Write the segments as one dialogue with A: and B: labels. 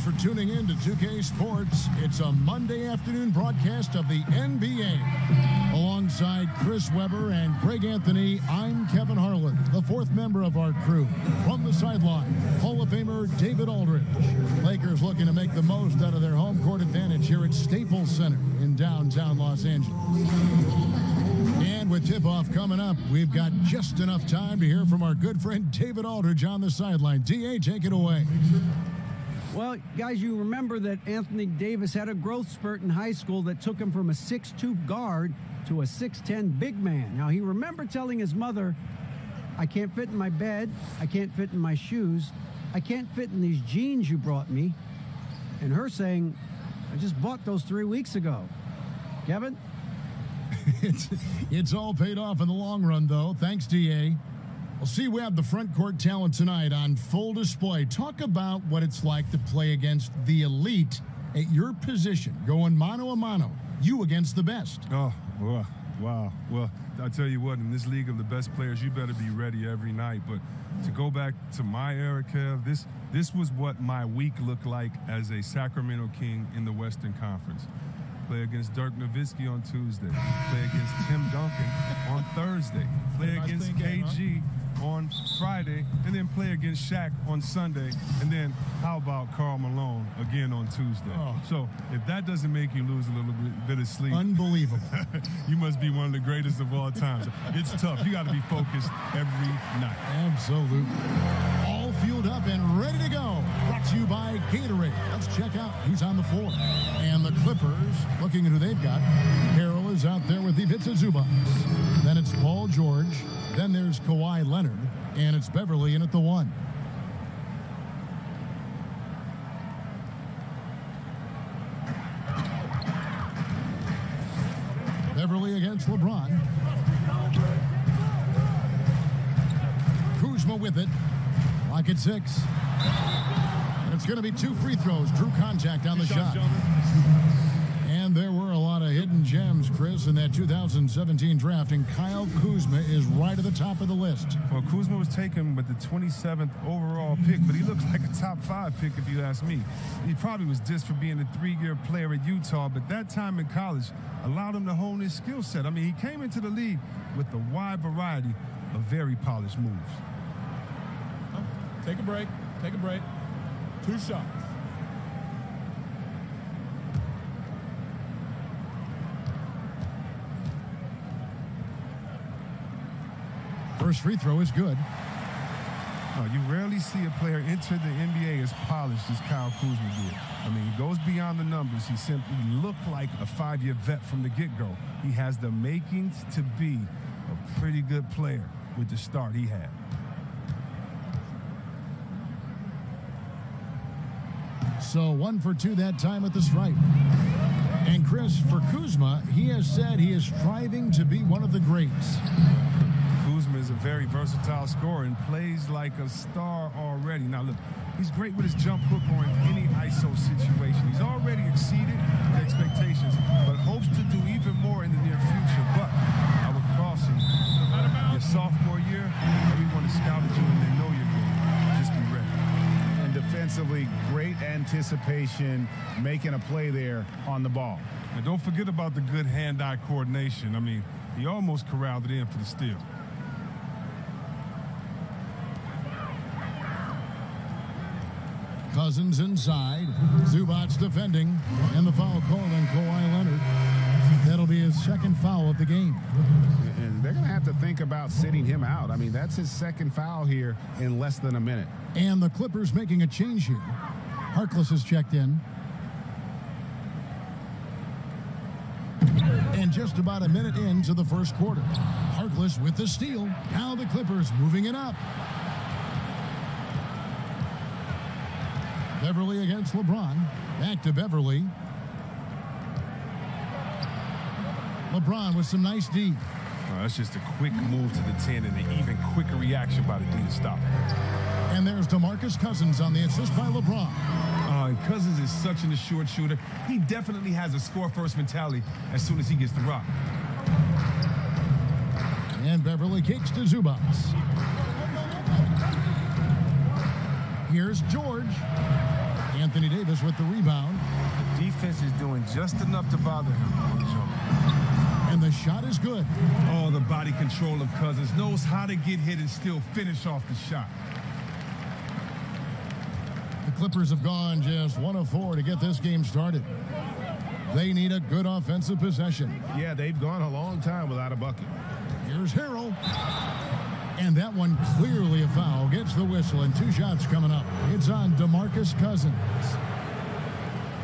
A: Thanks for tuning in to 2K Sports. It's a Monday afternoon broadcast of the NBA. Alongside Chris Webber and Greg Anthony, I'm Kevin Harlan, the fourth member of our crew. From the sideline, Hall of Famer David Aldridge. Lakers looking to make the most out of their home court advantage here at Staples Center in downtown Los Angeles. And with tip-off coming up, we've got just enough time to hear from our good friend David Aldridge on the sideline. D.A., take it away.
B: Well, guys, you remember that Anthony Davis had a growth spurt in high school that took him from a 6'2 guard to a 6'10 big man. Now, he remembered telling his mother, I can't fit in my bed, I can't fit in my shoes, I can't fit in these jeans you brought me. And her saying, I just bought those 3 weeks ago. Kevin?
A: It's all paid off in the long run, though. Thanks, D.A. Well, see, we have the front court talent tonight on full display. Talk about what it's like to play against the elite at your position, going mano a mano, you against the best.
C: Oh, wow. Well, I tell you what, in this league of the best players, you better be ready every night. But to go back to my era, Kev, this was what my week looked like as a Sacramento King in the Western Conference. Play against Dirk Nowitzki on Tuesday. Play against Tim Duncan on Thursday. Play against KG on Friday, and then play against Shaq on Sunday, and then how about Karl Malone again on Tuesday?
A: Oh.
C: So if that doesn't make you lose a little bit of sleep,
A: Unbelievable.
C: you must be one of the greatest of all time. So it's tough. You got to be focused every night.
A: Absolutely. All fueled up and ready to go. Brought to you by Gatorade. Let's check out who's on the floor. And the Clippers, looking at who they've got. Harrell is out there with Ivica Zubac. Then it's Paul George. Then there's Kawhi Leonard, and it's Beverly in at the 1. Beverly against LeBron. Kuzma with it. Lock at 6. And it's going to be 2 free throws. Drew contact on the shot. And there were a lot of hidden gems, Chris, in that 2017 draft, and Kyle Kuzma is right at the top of the list.
C: Well, Kuzma was taken with the 27th overall pick, but he looks like a top 5 pick if you ask me. He probably was dissed for being a 3-year player at Utah, but that time in college allowed him to hone his skill set. I mean, he came into the league with a wide variety of very polished moves.
D: Take a break. 2 shots.
A: First free throw is good.
C: You rarely see a player enter the NBA as polished as Kyle Kuzma did. I mean, he goes beyond the numbers. He simply looked like a 5-year vet from the get-go. He has the makings to be a pretty good player with the start he had.
A: So 1 for 2 that time at the stripe. And Chris, for Kuzma, he has said he is striving to be one of the greats.
C: Kuzma is a very versatile scorer and plays like a star already. Now, look, he's great with his jump hook or in any ISO situation. He's already exceeded expectations, but hopes to do even more in the near future. But I would caution, your sophomore year, everyone has scouted you and they know you're good. Just be ready.
E: And defensively, great anticipation, making a play there on the ball.
C: And don't forget about the good hand-eye coordination. I mean, he almost corralled it in for the steal.
A: Cousins inside. Zubac's defending. And the foul called on Kawhi Leonard. That'll be his second foul of the game.
E: And they're going to have to think about sitting him out. I mean, that's his second foul here in less than a minute.
A: And the Clippers making a change here. Harkless has checked in. And just about a minute into the first quarter. Harkless with the steal. Now the Clippers moving it up. Beverly against LeBron. Back to Beverly. LeBron with some nice D.
C: That's just a quick move to the 10 and an even quicker reaction by the D to stop.
A: And there's DeMarcus Cousins on the assist by LeBron.
F: And Cousins is such an assured shooter. He definitely has a score-first mentality as soon as he gets the rock.
A: And Beverly kicks to Zubac. Here's George. Anthony Davis with the rebound.
C: The defense is doing just enough to bother him on the jump.
A: And the shot is good.
C: Oh, the body control of Cousins. Knows how to get hit and still finish off the shot.
A: The Clippers have gone just 1 of 4 to get this game started. They need a good offensive possession.
E: Yeah, they've gone a long time without a bucket.
A: Here's Harrell. And that one clearly a foul. Gets the whistle and 2 shots coming up. It's on DeMarcus Cousins.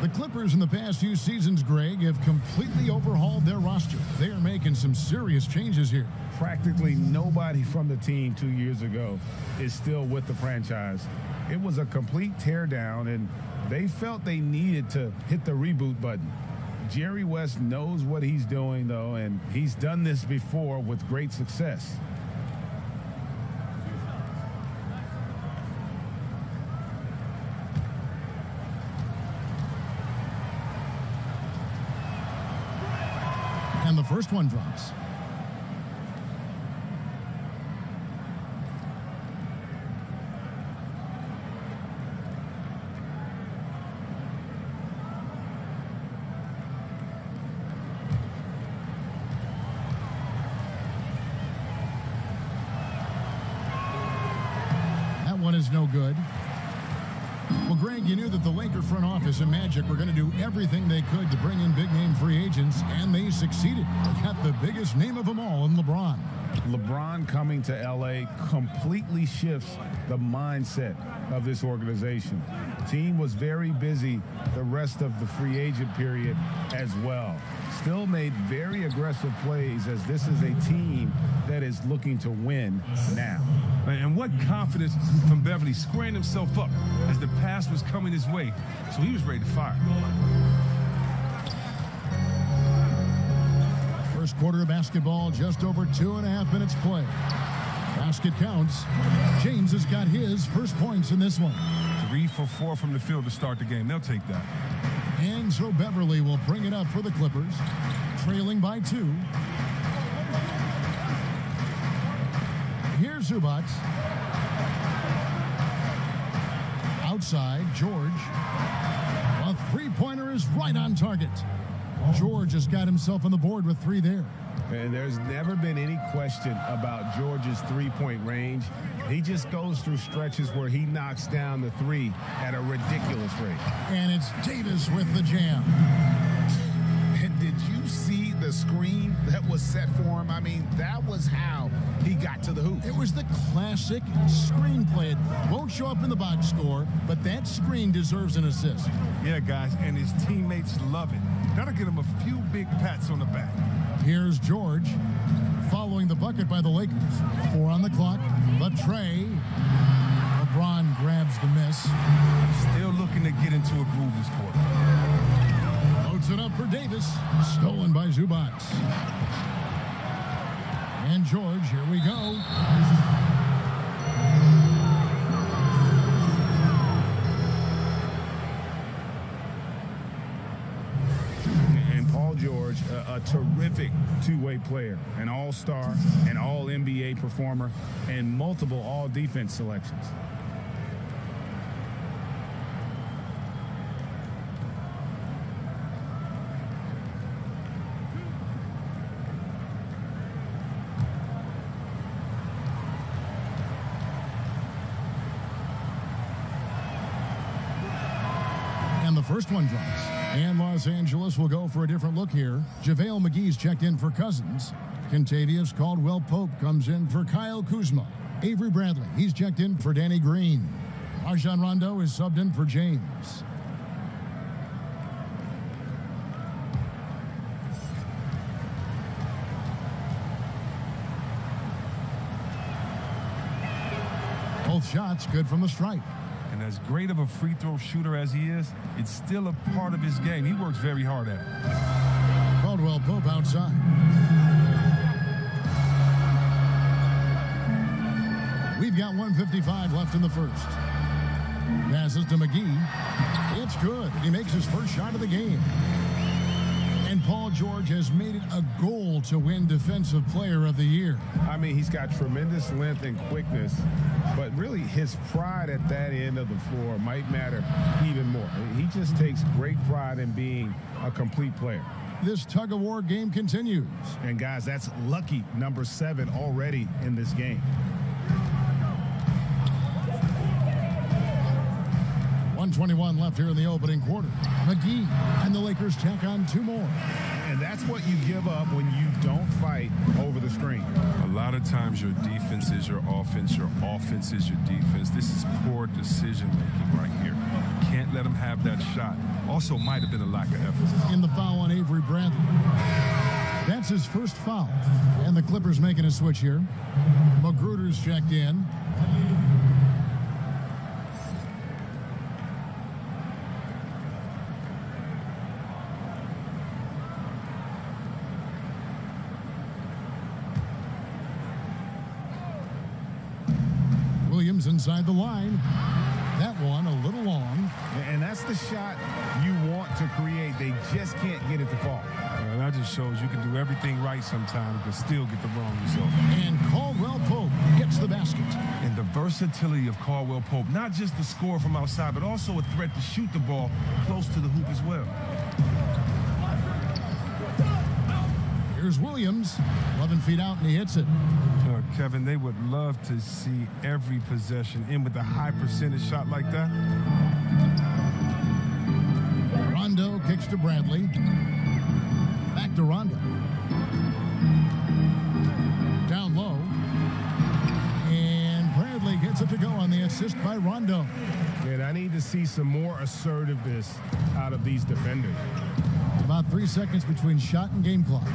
A: The Clippers in the past few seasons, Greg, have completely overhauled their roster. They are making some serious changes here.
E: Practically nobody from the team 2 years ago is still with the franchise. It was a complete teardown, and they felt they needed to hit the reboot button. Jerry West knows what he's doing, though, and he's done this before with great success.
A: And the first one drops. That one is no good. Well, Greg, you knew that the Laker front office and Magic were going to do everything they could to bring in big-name free agents, and they succeeded. They got the biggest name of them all in LeBron.
E: LeBron coming to L.A. completely shifts the mindset of this organization. The team was very busy the rest of the free agent period as well. Still made very aggressive plays, as this is a team that is looking to win now.
C: And what confidence from Beverly squaring himself up as the pass was coming his way. So he was ready to fire.
A: First quarter of basketball, just over 2.5 minutes play. Basket counts. James has got his first points in this one.
C: 3 for 4 from the field to start the game. They'll take that.
A: And so Beverly will bring it up for the Clippers, trailing by 2. Here's Zubac. Outside, George. A three-pointer is right on target. George has got himself on the board with 3 there.
E: And there's never been any question about George's three-point range. He just goes through stretches where he knocks down the 3 at a ridiculous rate.
A: And it's Davis with the jam.
E: And did you see the screen that was set for him? I mean, that was how he got to the hoop.
A: It was the classic screenplay. It won't show up in the box score, but that screen deserves an assist.
C: Yeah, guys, and his teammates love it. That'll get him a few big pats on the back.
A: Here's George following the bucket by the Lakers. 4 on the clock. The tray. LeBron grabs the miss.
C: Still looking to get into a groove this quarter.
A: Loads it up for Davis. Stolen by Zubac. And George, here we go.
E: George, a terrific two-way player, an all-star, an all-NBA performer, and multiple all-defense selections.
A: And the first one drops. And Los Angeles will go for a different look here. JaVale McGee's checked in for Cousins. Kentavious Caldwell-Pope comes in for Kyle Kuzma. Avery Bradley, he's checked in for Danny Green. Rajon Rondo is subbed in for James. Both shots good from the stripe.
C: And as great of a free throw shooter as he is, it's still a part of his game. He works very hard at it.
A: Caldwell-Pope outside. We've got 1:55 left in the first. Passes to McGee. It's good. He makes his first shot of the game. And Paul George has made it a goal to win Defensive Player of the Year.
E: I mean, he's got tremendous length and quickness, but really his pride at that end of the floor might matter even more. He just takes great pride in being a complete player.
A: This tug-of-war game continues.
E: And guys, that's lucky number 7 already in this game.
A: 1:21 left here in the opening quarter. McGee and the Lakers tack on 2 more.
E: And that's what you give up when you don't fight over the screen.
C: A lot of times your defense is your offense is your defense. This is poor decision making right here. Can't let them have that shot. Also might have been a lack of effort.
A: In the foul on Avery Bradley. That's his first foul. And the Clippers making a switch here. Magruder's checked in. Williams inside the line. That one a little long.
E: And that's the shot you want to create. They just can't get it to fall.
C: And that just shows you can do everything right sometimes, but still get the wrong result.
A: And Caldwell Pope gets the basket.
C: And the versatility of Caldwell Pope, not just the score from outside, but also a threat to shoot the ball close to the hoop as well.
A: Here's Williams, 11 feet out, and he hits it.
C: Kevin, they would love to see every possession in with a high percentage shot like that.
A: Rondo kicks to Bradley. Back to Rondo. Down low. And Bradley gets it to go on the assist by Rondo.
E: And I need to see some more assertiveness out of these defenders.
A: About 3 seconds between shot and game clock.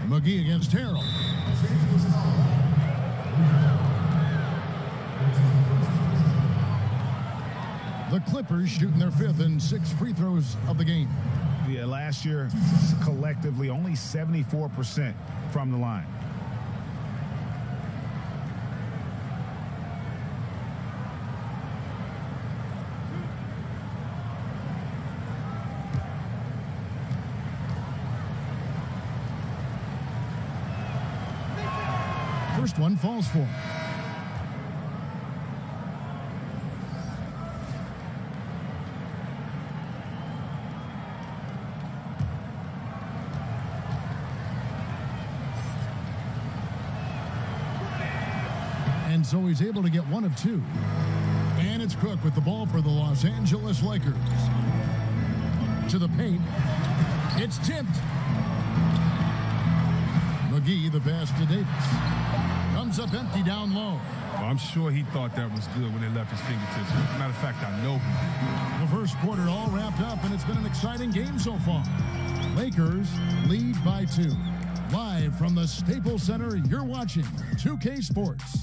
A: McGee against Harrell. The Clippers shooting their 5th and 6th free throws of the game.
E: Yeah, last year, collectively, only 74% from the line.
A: First one falls for him. And so he's able to get 1 of 2. And it's Cook with the ball for the Los Angeles Lakers. To the paint. It's tipped. McGee, the pass to Davis. Comes up empty down low.
C: Well, I'm sure he thought that was good when they left his fingertips. Matter of fact, I know he did.
A: The first quarter all wrapped up, and it's been an exciting game so far. Lakers lead by 2. Live from the Staples Center, you're watching 2K Sports.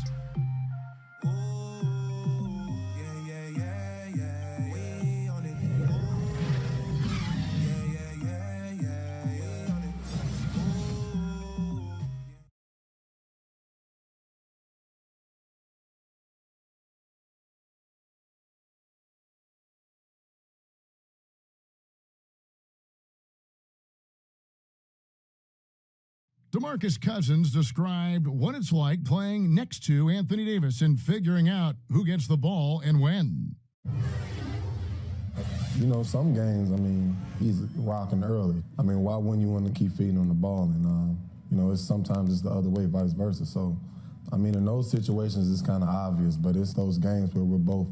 A: DeMarcus Cousins described what it's like playing next to Anthony Davis and figuring out who gets the ball and when.
G: You know, some games, I mean, he's rocking early. I mean, why wouldn't you want to keep feeding on the ball? And, you know, sometimes it's the other way, vice versa. So, I mean, in those situations, it's kind of obvious, but it's those games where we're both,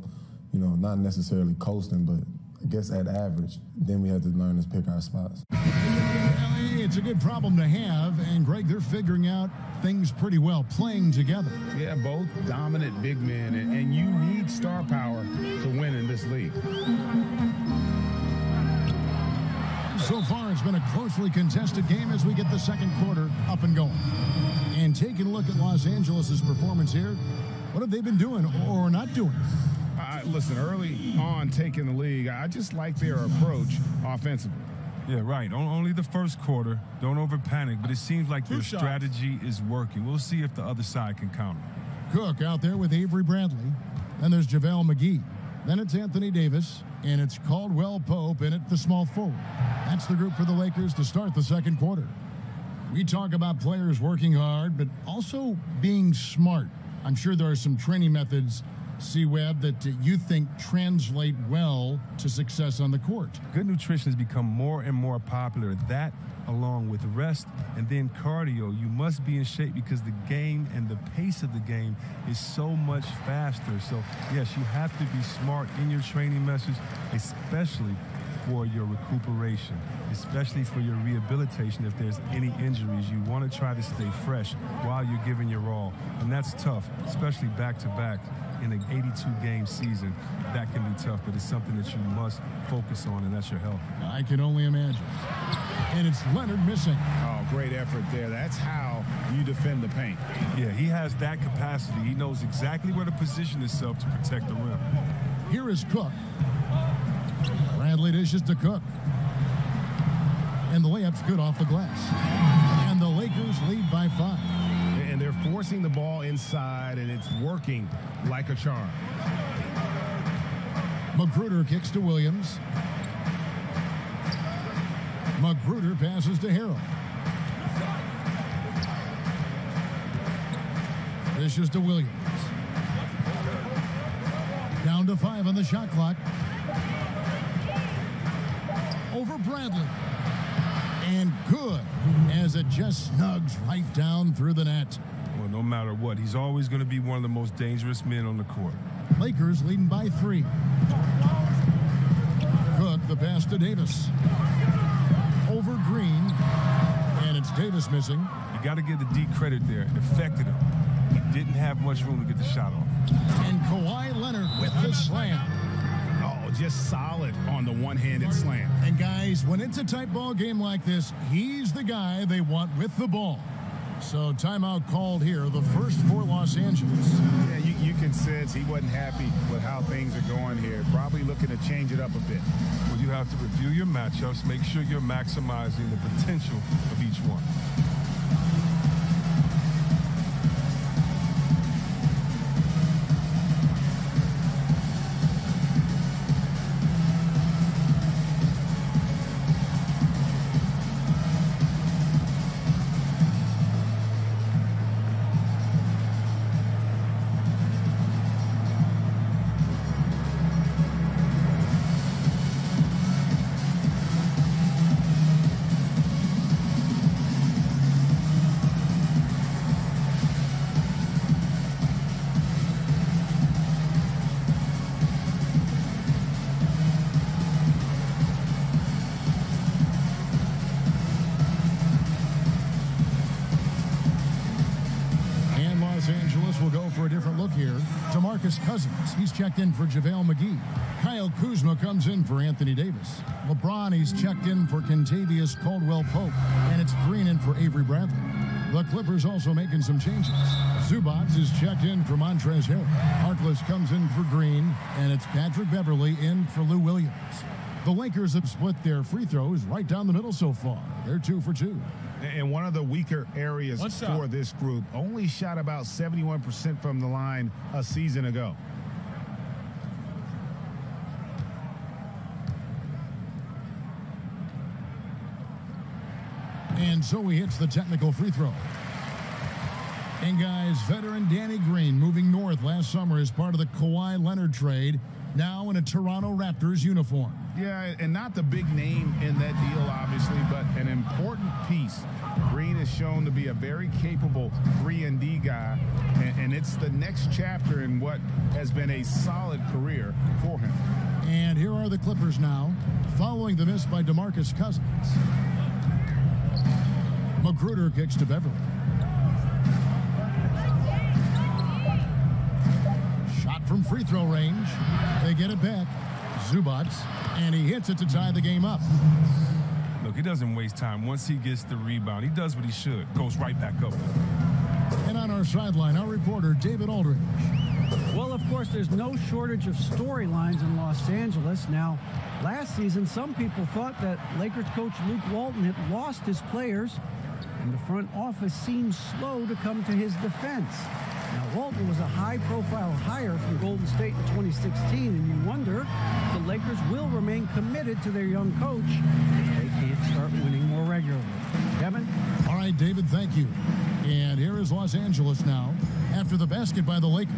G: you know, not necessarily coasting, but I guess at average. Then we have to learn to pick our spots.
A: It's a good problem to have, and Greg, they're figuring out things pretty well, playing together.
E: Yeah, both dominant big men, and you need star power to win in this league.
A: So far, it's been a closely contested game as we get the second quarter up and going. And taking a look at Los Angeles' performance here, what have they been doing or not doing?
E: Listen, early on taking the league, I just like their approach offensively.
C: Yeah, right. Only the first quarter. Don't over-panic, but it seems like their strategy is working. We'll see if the other side can counter.
A: Cook out there with Avery Bradley. Then there's JaVale McGee. Then it's Anthony Davis. and it's Caldwell Pope in at the small forward. That's the group for the Lakers to start the second quarter. We talk about players working hard, but also being smart. I'm sure there are some training methods, C-Webb, that you think translate well to success on the court.
C: Good nutrition has become more and more popular. That, along with rest and then cardio, you must be in shape because the game and the pace of the game is so much faster. So, yes, you have to be smart in your training methods, especially for your recuperation, especially for your rehabilitation. If there's any injuries, you want to try to stay fresh while you're giving your all. And that's tough, especially back-to-back. In an 82-game season, that can be tough, but it's something that you must focus on, and that's your health.
A: I can only imagine. And it's Leonard missing.
E: Oh, great effort there. That's how you defend the paint.
C: Yeah, he has that capacity. He knows exactly where to position himself to protect the rim.
A: Here is Cook. Bradley dishes to Cook. And the layup's good off the glass. And the Lakers lead by 5.
F: And they're forcing the ball inside, and it's working like a charm.
A: Magruder kicks to Williams. Magruder passes to Harrell. Dishes to Williams. Down to 5 on the shot clock. Over Bradley. And good, as it just snugs right down through the net.
C: Well, no matter what, he's always going to be one of the most dangerous men on the court.
A: Lakers leading by 3. Cook, the pass to Davis. Over Green, and it's Davis missing.
C: You got to give the D credit there. It affected him. He didn't have much room to get the shot off.
A: And Kawhi Leonard with the slam.
E: Just solid on the one-handed slam.
A: And guys, when it's a tight ball game like this, he's the guy they want with the ball. So timeout called here, the first for Los Angeles.
E: Yeah, you can sense he wasn't happy with how things are going here. Probably looking to change it up a bit.
C: Well, you have to review your matchups, make sure you're maximizing the potential of each one.
A: DeMarcus Cousins, he's checked in for JaVale McGee. Kyle Kuzma comes in for Anthony Davis. LeBron, he's checked in for Kentavious Caldwell-Pope. And it's Green in for Avery Bradley. The Clippers also making some changes. Zubats is checked in for Montrezl Harrell. Harkless comes in for Green, and it's Patrick Beverley in for Lou Williams. The Lakers have split their free throws right down the middle so far. They're 2 for 2.
E: And one of the weaker areas for this group, only shot about 71% from the line a season ago.
A: And so he hits the technical free throw. And guys, veteran Danny Green moving north last summer as part of the Kawhi Leonard trade, now in a Toronto Raptors uniform.
E: Yeah, and not the big name in that deal, obviously, but an important piece. Green is shown to be a very capable 3-and-D guy, and it's the next chapter in what has been a solid career for him.
A: And here are the Clippers now, following the miss by DeMarcus Cousins. Magruder kicks to Beverley. Shot from free throw range. They get it back. Zubats, and he hits it to tie the game up.
C: Look, he doesn't waste time. Once he gets the rebound, he does what he should. Goes right back up.
A: And on our sideline, our reporter, David Aldridge.
B: Well, of course, there's no shortage of storylines in Los Angeles. Now, last season, some people thought that Lakers coach Luke Walton had lost his players, and the front office seemed slow to come to his defense. Now, Walton was a high-profile hire from Golden State in 2016, and you wonder if the Lakers will remain committed to their young coach if they can't start winning more regularly. Kevin?
A: All right, David, thank you. And here is Los Angeles now after the basket by the Lakers.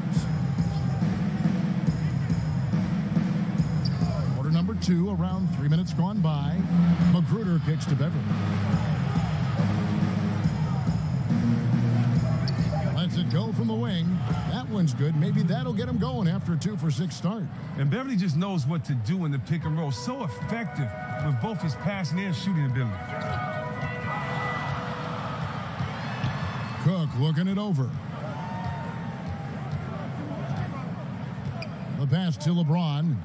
A: Quarter number 2, around 3 minutes gone by. Magruder kicks to Beverly. Lets it go from the wing. That one's good. Maybe that'll get him going after a 2-for-6 start.
C: And Beverly just knows what to do in the pick and roll. So effective with both his passing and shooting ability.
A: Cook looking it over. The pass to LeBron.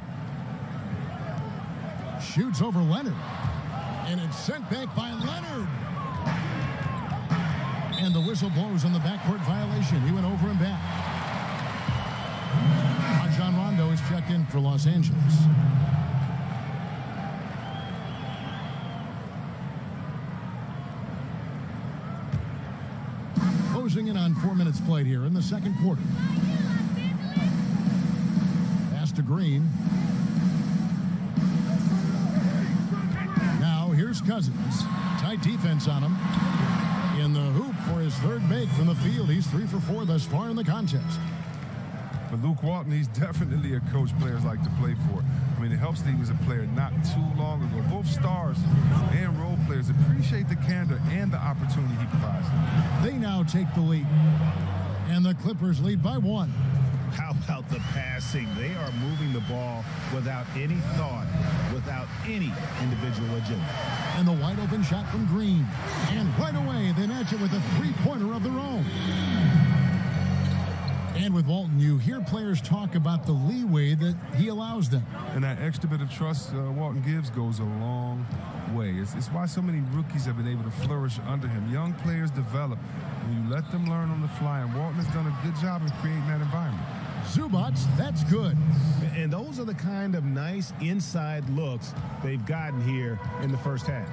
A: Shoots over Leonard. And it's sent back by Leonard. And the whistle blows on the backcourt violation. He went over and back. Rajon Rondo is checked in for Los Angeles. Closing in on 4 minutes played here in the second quarter. Pass to Green. Now here's Cousins. Tight defense on him. In the hoop for his third make from the field. He's 3 for 4 thus far in the contest.
C: But Luke Walton, he's definitely a coach players like to play for. I mean, it helps that he was a player not too long ago. Both stars and role players appreciate the candor and the opportunity he provides.
A: They now take the lead. And the Clippers lead by 1.
E: How about the passing? They are moving the ball without any thought, without any individual agenda.
A: And the wide open shot from Green. And right away, they match it with a three-pointer of their own. And with Walton, you hear players talk about the leeway that he allows them.
C: And that extra bit of trust Walton gives goes a long way. It's why so many rookies have been able to flourish under him. Young players develop when you let them learn on the fly, and Walton has done a good job of creating that environment.
A: Zubac, that's good.
E: And those are the kind of nice inside looks they've gotten here in the first half.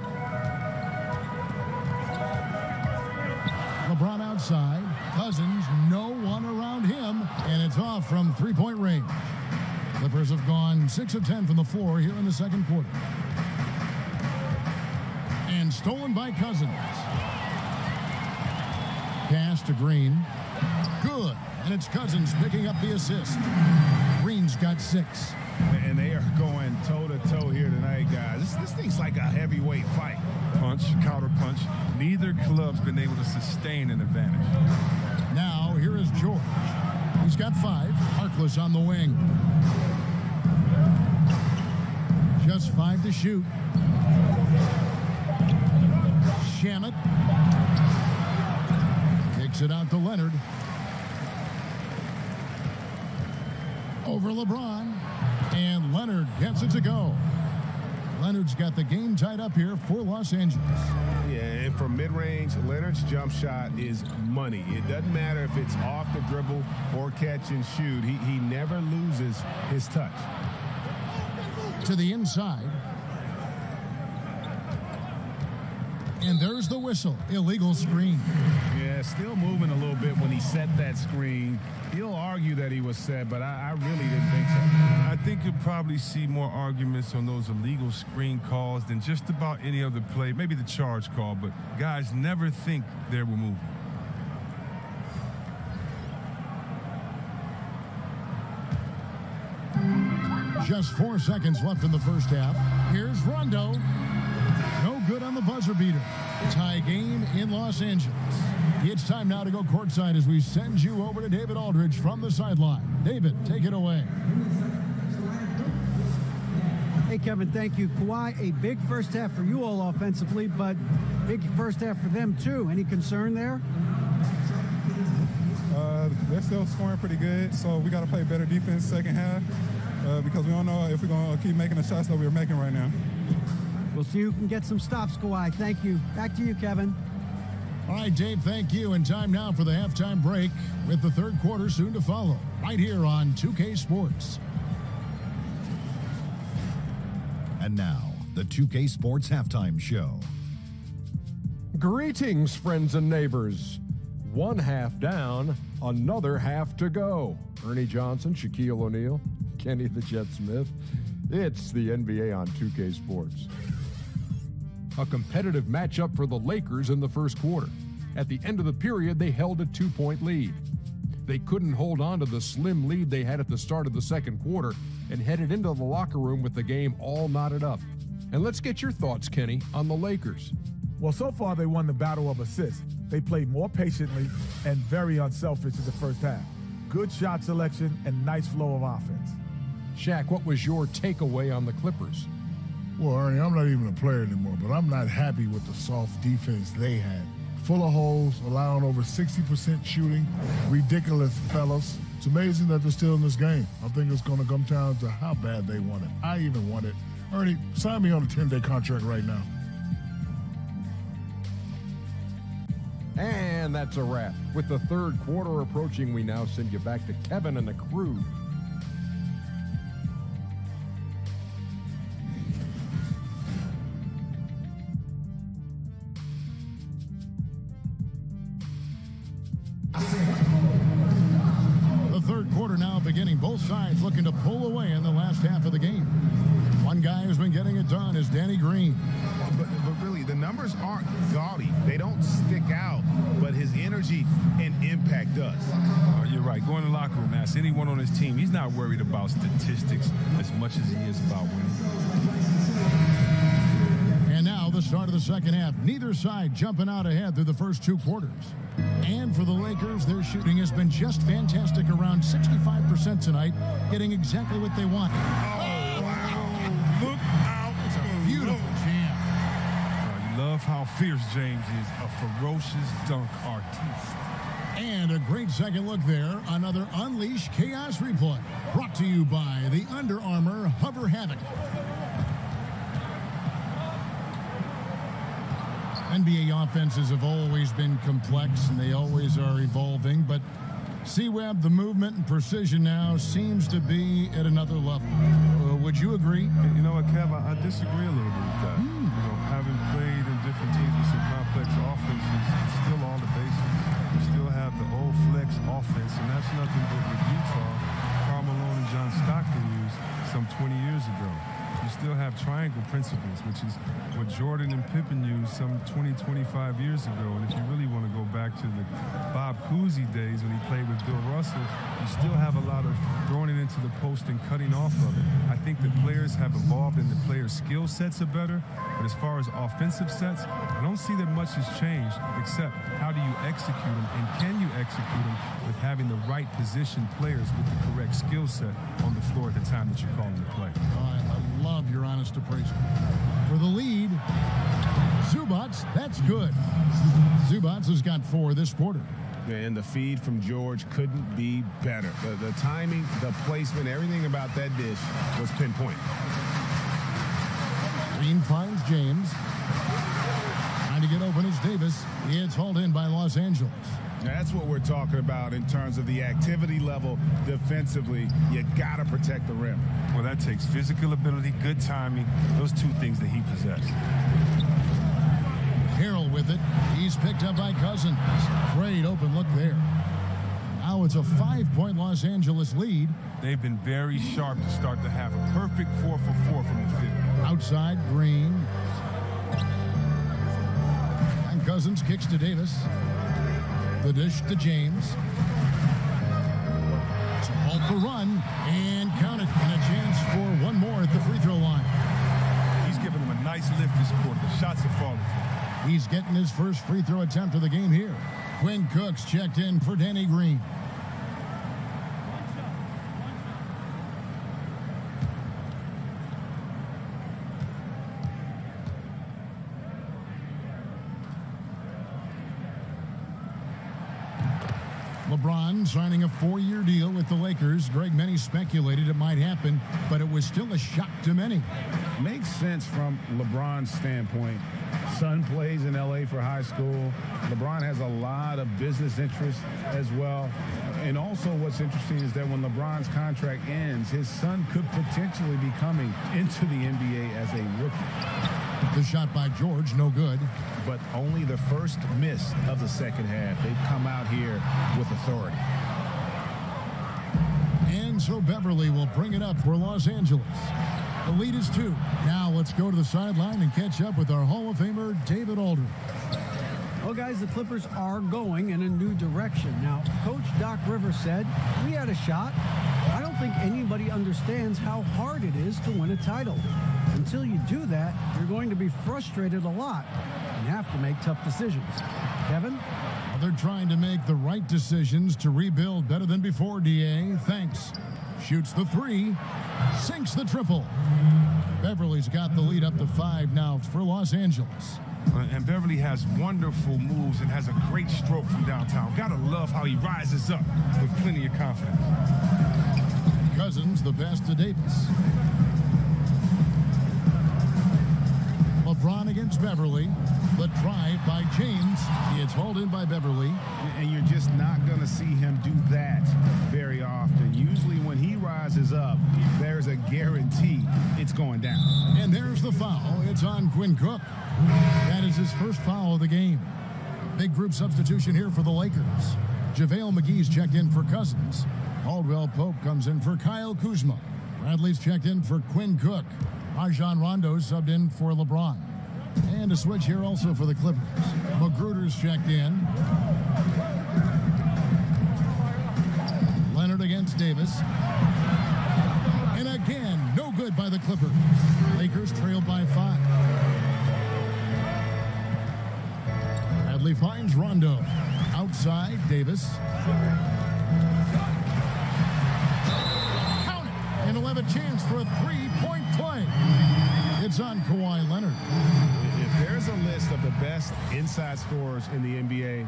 A: LeBron outside. Cousins, no one around him, and it's off from three-point range. Clippers have gone 6 of 10 from the floor here in the second quarter. And stolen by Cousins. Pass to Green. Good. And it's Cousins picking up the assist. Green's got 6.
E: And they are going toe-to-toe here tonight, guys. This thing's like a heavyweight fight.
C: Punch, counter punch. Neither club's been able to sustain an advantage.
A: Now, here is George. He's got 5. Harkless on the wing. Just 5 to shoot. Shamet. Kicks it out to Leonard. Over LeBron. And Leonard gets it to go. Leonard's got the game tied up here for Los Angeles.
E: Yeah, and from mid-range, Leonard's jump shot is money. It doesn't matter if it's off the dribble or catch and shoot. He never loses his touch.
A: To the inside. And there's the whistle. Illegal screen.
E: Yeah, still moving a little bit when he set that screen. He'll argue that he was set, but I really didn't think so.
C: I think you'll probably see more arguments on those illegal screen calls than just about any other play. Maybe the charge call, but guys never think they were moving.
A: Just 4 seconds left in the first half. Here's Rondo. No good on the buzzer beater. Tie game in Los Angeles. It's time now to go courtside as we send you over to David Aldridge from the sideline. David, take it away.
B: Hey, Kevin, thank you. Kawhi, a big first half for you all offensively, but big first half for them, too. Any concern there?
D: They're still scoring pretty good, so we got to play better defense second half because we don't know if we're going to keep making the shots that we're making right now.
B: We'll see who can get some stops, Kawhi. Thank you. Back to you, Kevin.
A: All right, Dave, thank you. And time now for the halftime break with the third quarter soon to follow right here on 2K Sports.
H: And now, the 2K Sports Halftime Show.
I: Greetings, friends and neighbors. One half down, Another half to go. Ernie Johnson, Shaquille O'Neal, Kenny the Jet Smith. It's the NBA on 2K Sports. A competitive matchup for the Lakers in the first quarter. At the end of the period, they held a 2-point lead. They couldn't hold on to the slim lead they had at the start of the second quarter and headed into the locker room with the game all knotted up. And let's get your thoughts, Kenny, on the Lakers.
J: Well, so far they won the battle of assists. They played more patiently and very unselfish in the first half. Good shot selection and nice flow of offense.
I: Shaq, what was your takeaway on the Clippers?
K: Well, Ernie, I'm not even a player anymore, but I'm not happy with the soft defense they had. Full of holes, allowing over 60% shooting, ridiculous fellas. It's amazing that they're still in this game. I think it's going to come down to how bad they want it. I even want it. Ernie, sign me on a 10-day contract right now.
I: And that's a wrap. With the third quarter approaching, we now send you back to Kevin and the crew.
A: The third quarter now beginning. Both sides looking to pull away in the last half of the game. One guy who's been getting it done is Danny Green.
L: But really, the numbers aren't gaudy. They don't stick out, but his energy and impact does.
C: You're right. Go in the locker room, ask anyone on his team. He's not worried about statistics as much as he is about winning.
A: And now the start of the second half. Neither side jumping out ahead through the first two quarters. And for the Lakers, their shooting has been just fantastic, around 65% tonight, getting exactly what they want.
L: Oh, wow. Look out.
A: It's a beautiful jam.
C: You love how fierce James is, a ferocious dunk artiste.
A: And a great second look there. Another Unleash Chaos replay. Brought to you by the Under Armour Hover Havoc. NBA offenses have always been complex, and they always are evolving, but C-Web, the movement and precision now seems to be at another level. Would you agree?
C: You know what, Kev, I disagree a little bit with that. You know, having played in different teams with some complex offenses, it's still all the basics. You still have the old flex offense, and that's nothing but what Utah, Karl Malone, and John Stockton used some 20 years ago. You still have triangle principles, which is what Jordan and Pippen used some 20, 25 years ago. And if you really want to go back to the Bob Cousy days when he played with Bill Russell, you still have a lot of throwing it into the post and cutting off of it. I think the players have evolved and the players' skill sets are better. But as far as offensive sets, I don't see that much has changed, except how do you execute them, and can you execute them with having the right position players with the correct skill set on the floor at the time that you're calling the play.
A: I love your honest appraisal. For the lead, Zubats, that's good. Zubats has got 4 this quarter.
E: And the feed from George couldn't be better. The timing, the placement, everything about that dish was pinpoint.
A: Green finds James. Trying to get open is Davis. It's hauled in by Los Angeles.
E: That's what we're talking about in terms of the activity level defensively. You got to protect the rim.
C: Well, that takes physical ability, good timing, those two things that he possessed.
A: Harrell with it. He's picked up by Cousins. Great open look there. Now it's a 5-point Los Angeles lead.
C: They've been very sharp to start the half. A perfect 4 for 4 from the field.
A: Outside, Green. And Cousins kicks to Davis. The dish to James. It's a halt for run, and count it, and a chance for one more at the free throw line.
C: He's giving them a nice lift this quarter. The shots are falling for him.
A: He's getting his first free throw attempt of the game here. Quinn Cooks checked in for Danny Green. LeBron signing a 4-year deal with the Lakers. Greg, many speculated it might happen, but it was still a shock to many.
E: Makes sense from LeBron's standpoint. Son plays in L.A. for high school. LeBron has a lot of business interests as well. And also what's interesting is that when LeBron's contract ends, his son could potentially be coming into the NBA as a rookie.
A: The shot by George, no good.
L: But only the first miss of the second half. They've come out here with authority.
A: And so Beverly will bring it up for Los Angeles. The lead is 2. Now let's go to the sideline and catch up with our Hall of Famer, David Aldridge.
B: Well, guys, the Clippers are going in a new direction. Now, Coach Doc Rivers said, we had a shot. I don't think anybody understands how hard it is to win a title. Until you do that, you're going to be frustrated a lot and have to make tough decisions. Kevin?
A: Well, they're trying to make the right decisions to rebuild better than before, DA. Thanks. Shoots the 3, sinks the triple. Beverly's got the lead up to 5 now for Los Angeles.
C: And Beverly has wonderful moves and has a great stroke from downtown. Gotta love how he rises up with plenty of confidence.
A: Cousins, the pass to Davis. LeBron against Beverly. The drive by James. It's hauled in by Beverly.
L: And you're just not going to see him do that very often. Usually when he rises up, there's a guarantee it's going down.
A: And there's the foul. It's on Quinn Cook. That is his first foul of the game. Big group substitution here for the Lakers. JaVale McGee's checked in for Cousins. Caldwell Pope comes in for Kyle Kuzma. Bradley's checked in for Quinn Cook. Rajon Rondo subbed in for LeBron. And a switch here also for the Clippers. Magruder's checked in. Leonard against Davis. And again, no good by the Clippers. Lakers trailed by 5. Bradley finds Rondo. Outside, Davis. Count it! And he'll have a chance for a 3-point play. It's on Kawhi Leonard.
L: If there's a list of the best inside scorers in the NBA,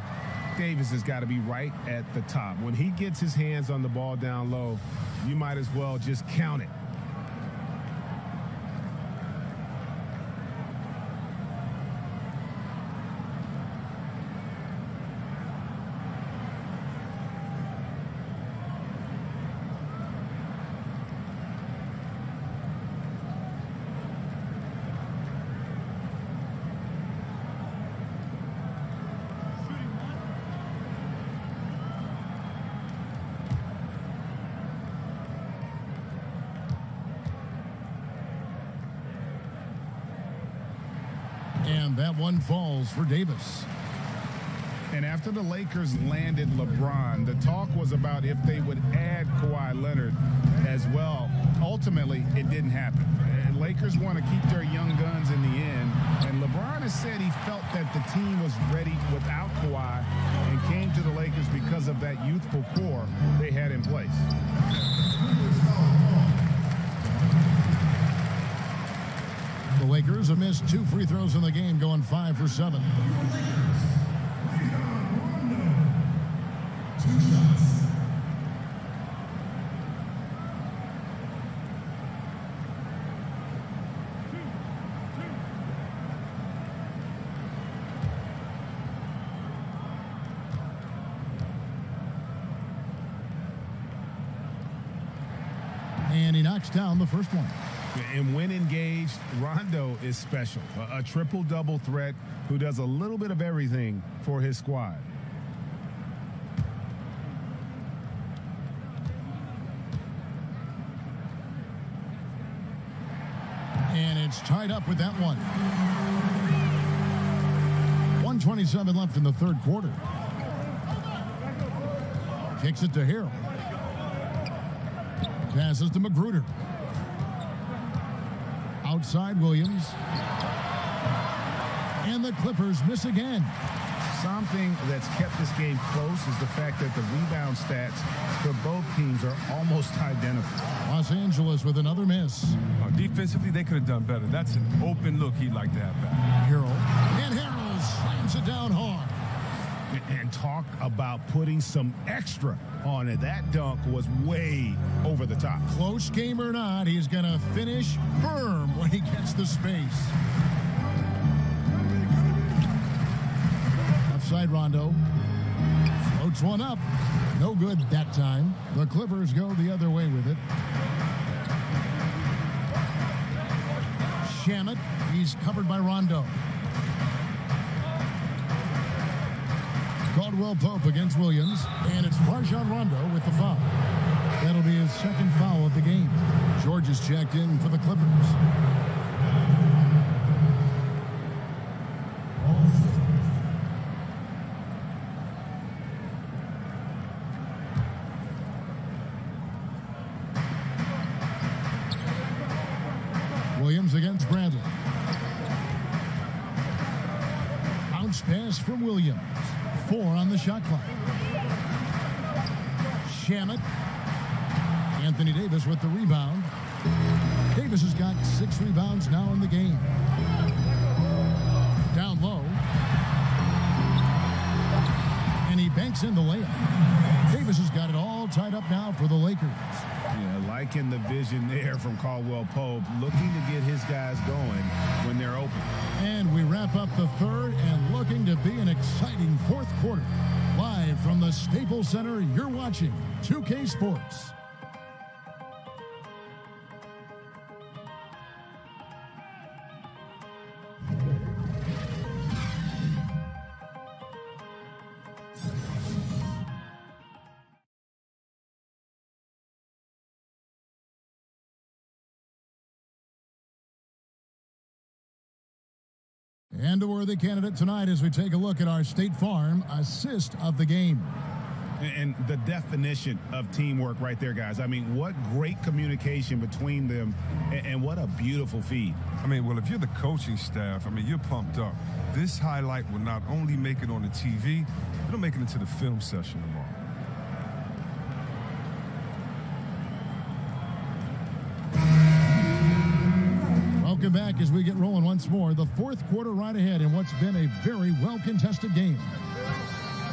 L: Davis has got to be right at the top. When he gets his hands on the ball down low, you might as well just count it.
A: And that one falls for Davis.
L: And after the Lakers landed LeBron, the talk was about if they would add Kawhi Leonard as well. Ultimately, it didn't happen. And Lakers want to keep their young guns in the end. And LeBron has said he felt that the team was ready without Kawhi and came to the Lakers because of that youthful core they had in place.
A: The Lakers have missed 2 free throws in the game, going 5 for 7. And he knocks down the first one.
L: And when engaged, Rondo is special. A triple-double threat who does a little bit of everything for his squad.
A: And it's tied up with that one. 1:27 left in the third quarter. Kicks it to Harrell. Passes to Magruder. Outside Williams. And the Clippers miss again.
L: Something that's kept this game close is the fact that the rebound stats for both teams are almost identical.
A: Los Angeles with another miss.
C: Defensively, they could have done better. That's an open look he'd like to have back.
A: Harrell. And Harrell slams it down hard.
L: And talk about putting some extra on it. That dunk was way over the top.
A: Close game or not, he's going to finish firm when he gets the space. Outside Rondo. Floats one up. No good that time. The Clippers go the other way with it. Shamet He's covered by Rondo. Caldwell Pope against Williams, and it's Rajon Rondo with the foul. That'll be his second foul of the game. George is checked in for the Clippers. Williams against Bradley. Bounce pass from Williams. 4 on the shot clock. Shamet. Anthony Davis with the rebound. Davis has got 6 rebounds now in the game. Down low. And he banks in the layup. Davis has got it all tied up now for the Lakers.
L: Yeah, liking the vision there from Caldwell Pope, looking to get his guys going when they're open.
A: And we wrap up the third and looking to be an exciting fourth quarter. Live from the Staples Center, you're watching 2K Sports. And a worthy candidate tonight as we take a look at our State Farm assist of the game.
L: And the definition of teamwork right there, guys. I mean, what great communication between them, and what a beautiful feed.
C: I mean, well, if you're the coaching staff, I mean, you're pumped up. This highlight will not only make it on the TV, it'll make it into the film session tomorrow.
A: Welcome back as we get rolling once more. The fourth quarter right ahead in what's been a very well-contested game.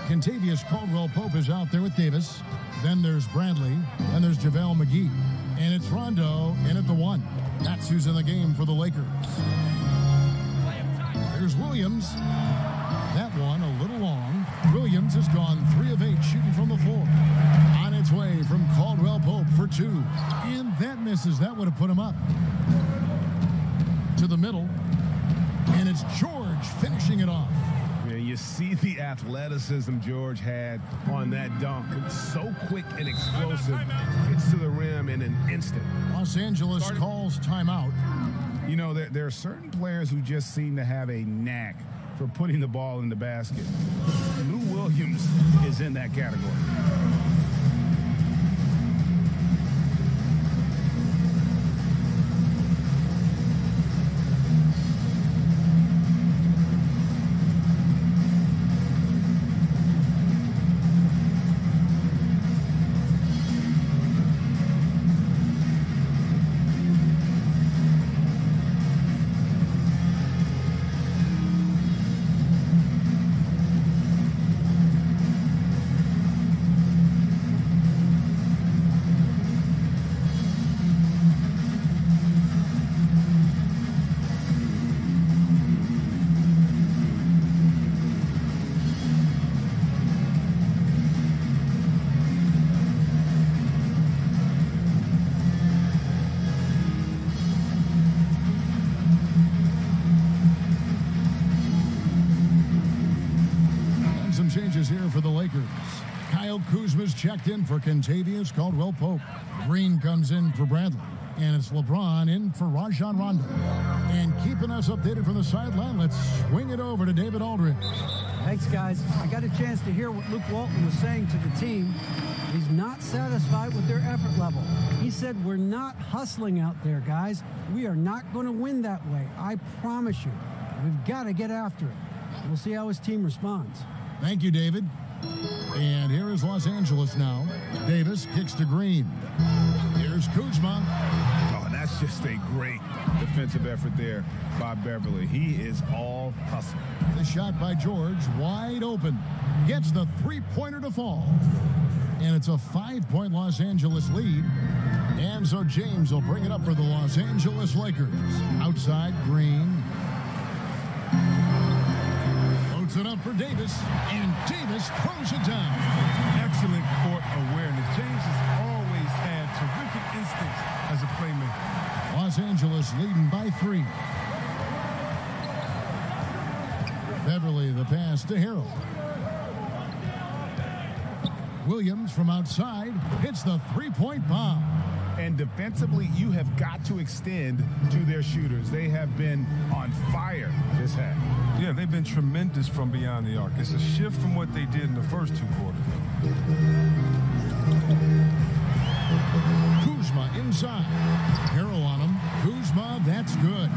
A: Kentavious Caldwell-Pope is out there with Davis. Then there's Bradley. Then there's JaVale McGee. And it's Rondo in at the 1. That's who's in the game for the Lakers. There's Williams. That one a little long. Williams has gone 3 of 8 shooting from the floor. On its way from Caldwell-Pope for 2. And that misses. That would have put him up. To the middle, and it's George finishing it off.
L: Yeah, you see the athleticism George had on that dunk. It's so quick and explosive. Gets to the rim in an instant.
A: Los Angeles calls timeout.
L: You know, there are certain players who just seem to have a knack for putting the ball in the basket. Lou Williams is in that category.
A: Changes here for the Lakers. Kyle Kuzma's checked in for Kentavious Caldwell-Pope. Green comes in for Bradley. And it's LeBron in for Rajon Rondo. And keeping us updated from the sideline, let's swing it over to David Aldridge.
B: Thanks, guys. I got a chance to hear what Luke Walton was saying to the team. He's not satisfied with their effort level. He said, we're not hustling out there, guys. We are not going to win that way. I promise you. We've got to get after it. We'll see how his team responds.
A: Thank you, David. And here is Los Angeles now. Davis kicks to Green. Here's Kuzma.
L: Oh, that's just a great defensive effort there by Beverly. He is all hustle.
A: The shot by George, wide open. Gets the three-pointer to fall. And it's a 5-point Los Angeles lead. And so James will bring it up for the Los Angeles Lakers. Outside, Green. It up for Davis, and Davis throws it down.
C: Excellent court awareness. James has always had terrific instincts as a playmaker.
A: Los Angeles leading by 3. Beverly the pass to Harold. Williams from outside hits the three-point bomb.
L: And defensively, you have got to extend to their shooters. They have been on fire this half.
C: Yeah, they've been tremendous from beyond the arc. It's a shift from what they did in the first two quarters.
A: Kuzma inside. Harrell on him. Kuzma, that's good.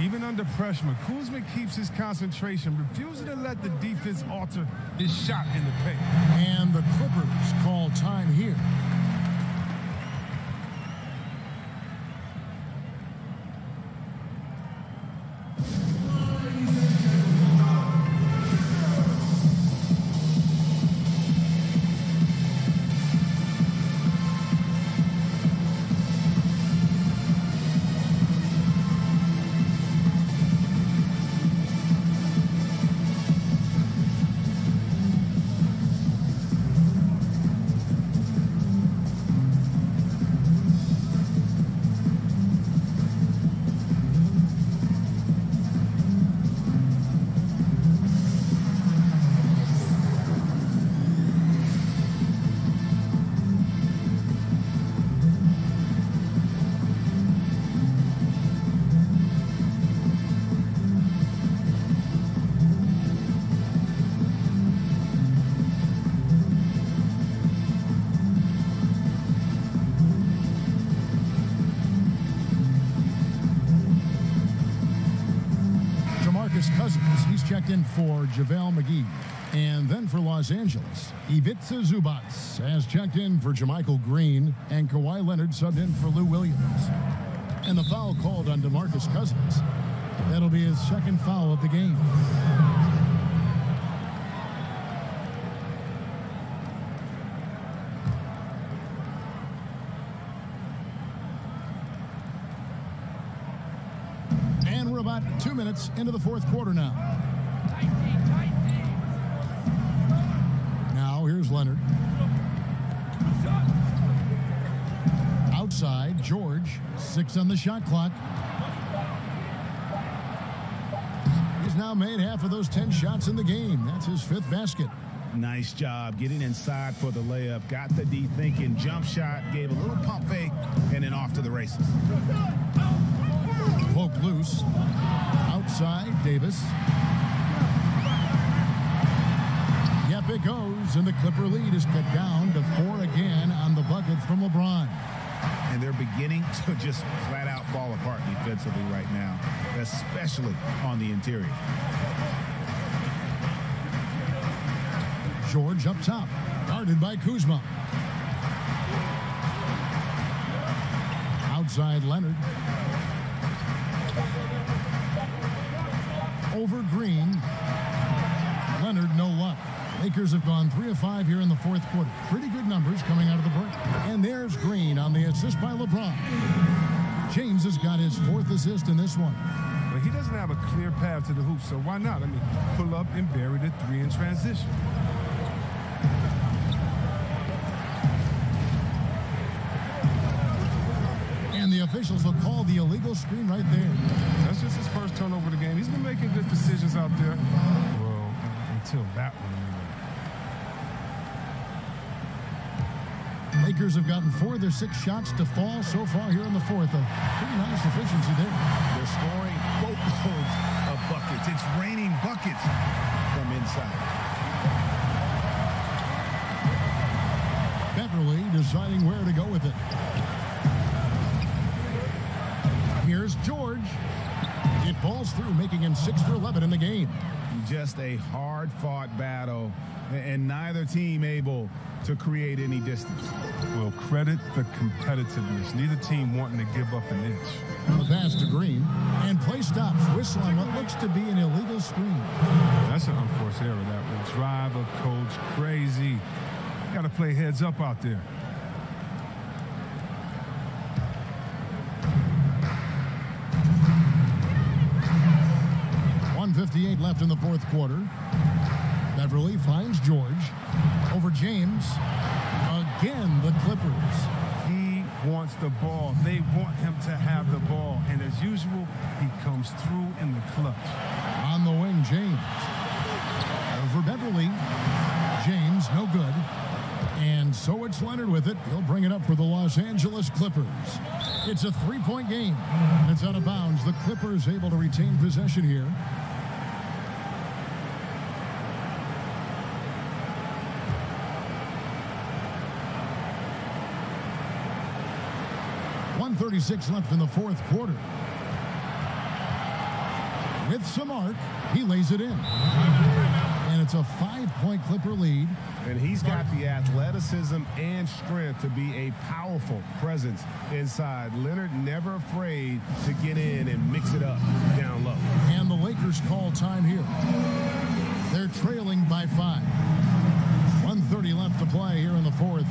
C: Even under pressure, Kuzma keeps his concentration, refusing to let the defense alter his shot in the paint.
A: And the Clippers call time here. Cousins, he's checked in for JaVale McGee. And then for Los Angeles, Ivica Zubac has checked in for JaMychal Green, and Kawhi Leonard subbed in for Lou Williams. And the foul called on DeMarcus Cousins. That'll be his second foul of the game. And we're about 2 minutes into the fourth quarter now. Now here's Leonard. Outside, George, 6 on the shot clock. He's now made half of those 10 shots in the game. That's his 5th basket.
L: Nice job getting inside for the layup. Got the D thinking, jump shot, gave a little pump fake, and then off to the races.
A: Poke loose. Outside, Davis. Yep, it goes, and the Clipper lead is cut down to 4 again on the bucket from LeBron.
L: And they're beginning to just flat out fall apart defensively right now, especially on the interior.
A: George up top, guarded by Kuzma. Outside, Leonard. Over Green. Leonard, no luck. Lakers have gone 3 of 5 here in the fourth quarter. Pretty good numbers coming out of the break. And there's Green on the assist by LeBron. James has got his 4th assist in this one.
C: But he doesn't have a clear path to the hoop, so why not? I mean, pull up and bury the 3 in transition.
A: And the officials will call the illegal screen right there.
C: That's just his first turnover of the game. He's been making good decisions out there. Well, until that one anyway.
A: Lakers have gotten 4 of their 6 shots to fall so far here in the fourth. A pretty nice efficiency there.
L: They're scoring boatloads of buckets. It's raining buckets from inside.
A: Beverly deciding where to go with it. Here's George. It falls through, making him 6 for 11 in the game.
L: Just a hard-fought battle, and neither team able to create any distance.
C: Well, credit the competitiveness. Neither team wanting to give up an inch.
A: The pass to Green, and play stops. Whistle on what looks to be an illegal screen.
C: That's an unforced error. That will drive a coach crazy. Got to play heads up out there. .158 left in the fourth quarter. Beverly finds George over James. Again, the Clippers. He wants the ball. They want him to have the ball. And as usual, he comes through in the clutch.
A: On the wing, James. Over Beverly. James, no good. And so it's Leonard with it. He'll bring it up for the Los Angeles Clippers. It's a three-point game, and it's out of bounds. The Clippers able to retain possession here. .136 left in the fourth quarter. With some arc, he lays it in. And it's a 5-point Clipper lead.
E: And he's got the athleticism and strength to be a powerful presence inside. Leonard never afraid to get in and mix it up down low.
A: And the Lakers call time here. They're trailing by 5. 1:30 left to play here in the fourth.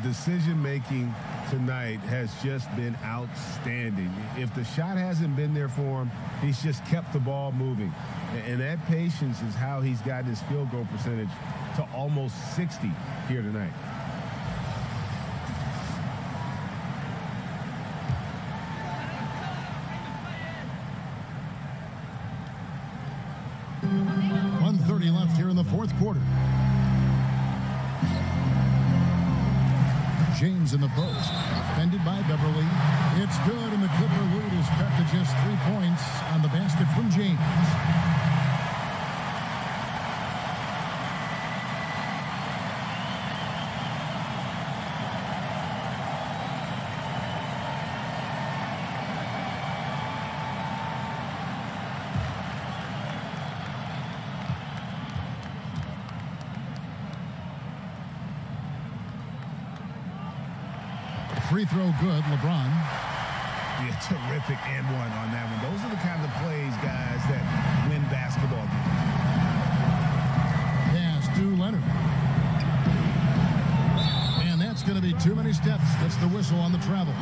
E: Decision-making tonight has just been outstanding. If the shot hasn't been there for him, he's just kept the ball moving. And that patience is how he's gotten his field goal percentage to almost 60 here tonight.
A: .130 left here in the fourth quarter. James in the post, defended by Beverly. It's good, and the Clipper lead is cut to just 3 points on the basket from James. Free throw good, LeBron.
L: Yeah, terrific and one on that one. Those are the kind of plays, guys, that win basketball games.
A: Pass to Leonard. And that's going to be too many steps. Gets the whistle on the travel.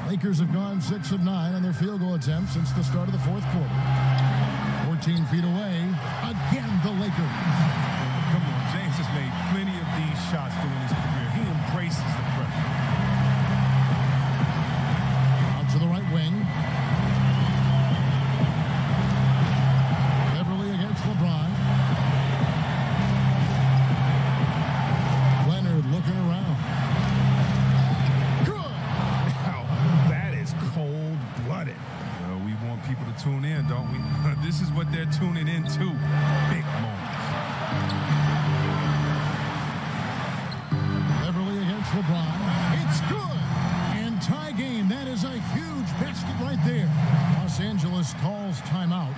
A: Lakers have gone 6 of 9 on their field goal attempts since the start of the fourth quarter. 14 feet away. Again, the Lakers.
C: Come on, James has made plenty of these shots during his career. He embraces the pressure.
A: Out to the right wing. Beverly against LeBron. Leonard looking around. Good.
L: Wow, that is cold-blooded.
C: We want people to tune in, don't we? This is what they're tuning into. Big moments.
A: Beverly against LeBron. It's good. And tie game. That is a huge basket right there. Los Angeles calls timeout.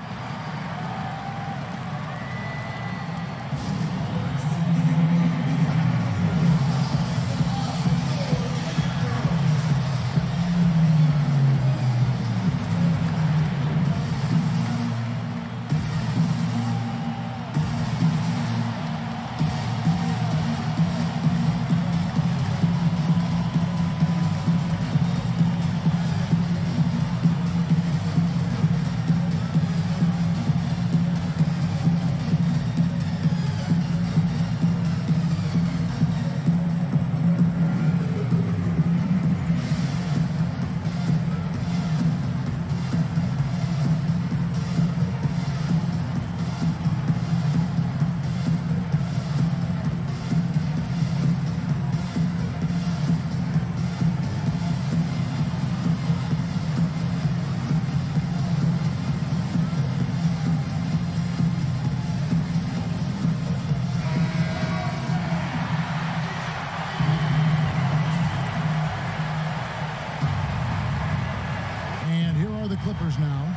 A: Clippers now.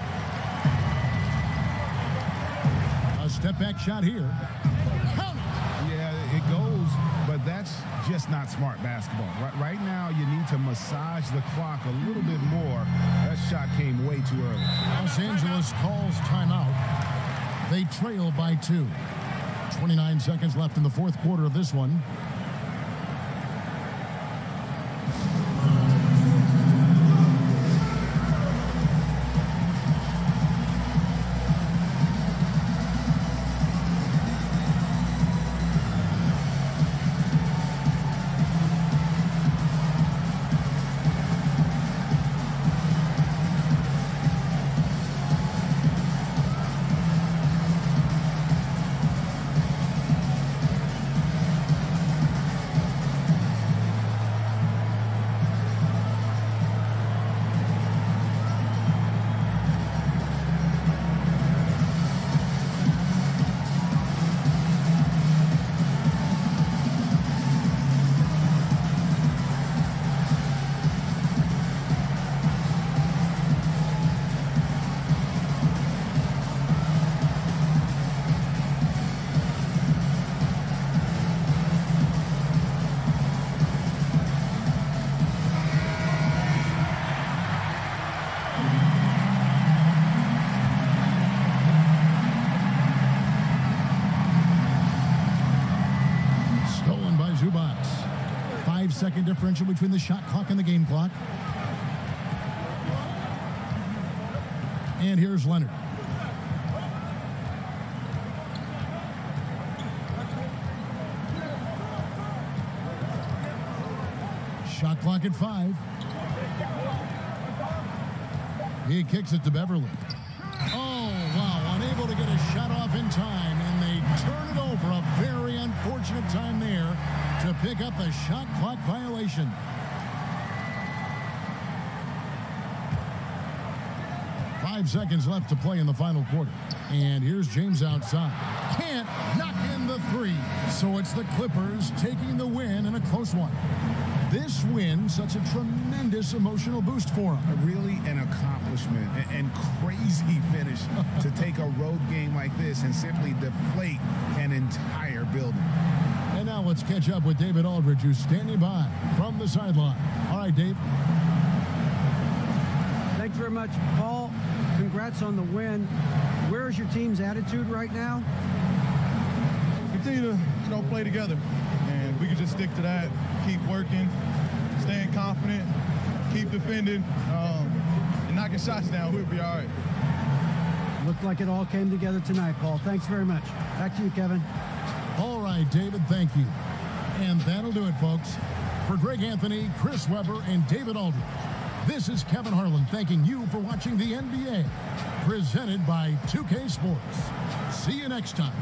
A: A step-back shot here. Count it!
L: Yeah, it goes, but that's just not smart basketball. Right now, you need to massage the clock a little bit more. That shot came way too early.
A: Los Angeles calls timeout. They trail by 2. 29 seconds left in the fourth quarter of this one. Second differential between the shot clock and the game clock. And here's Leonard. Shot clock at 5. He kicks it to Beverly. Oh, wow, unable to get a shot off in time, and they turn it over. A very unfortunate time there to pick up a shot clock violation. Five seconds left to play in the final quarter. And here's James outside. Can't knock in the 3. So it's the Clippers taking the win in a close one. This win, such a tremendous emotional boost for them.
L: Really an accomplishment and crazy finish to take a road game like this and simply deflate an entire building.
A: And now let's catch up with David Aldridge, who's standing by from the sideline. All right, Dave.
B: Thanks very much, Paul. Congrats on the win. Where's your team's attitude right now?
M: Continue to play together, and we can just stick to that. Keep working, staying confident, keep defending, and knocking shots down. We'll be all right.
B: Looked like it all came together tonight, Paul. Thanks very much. Back to you, Kevin.
A: All right, David, thank you. And that'll do it, folks. For Greg Anthony, Chris Webber, and David Aldridge, this is Kevin Harlan thanking you for watching the NBA, presented by 2K Sports. See you next time.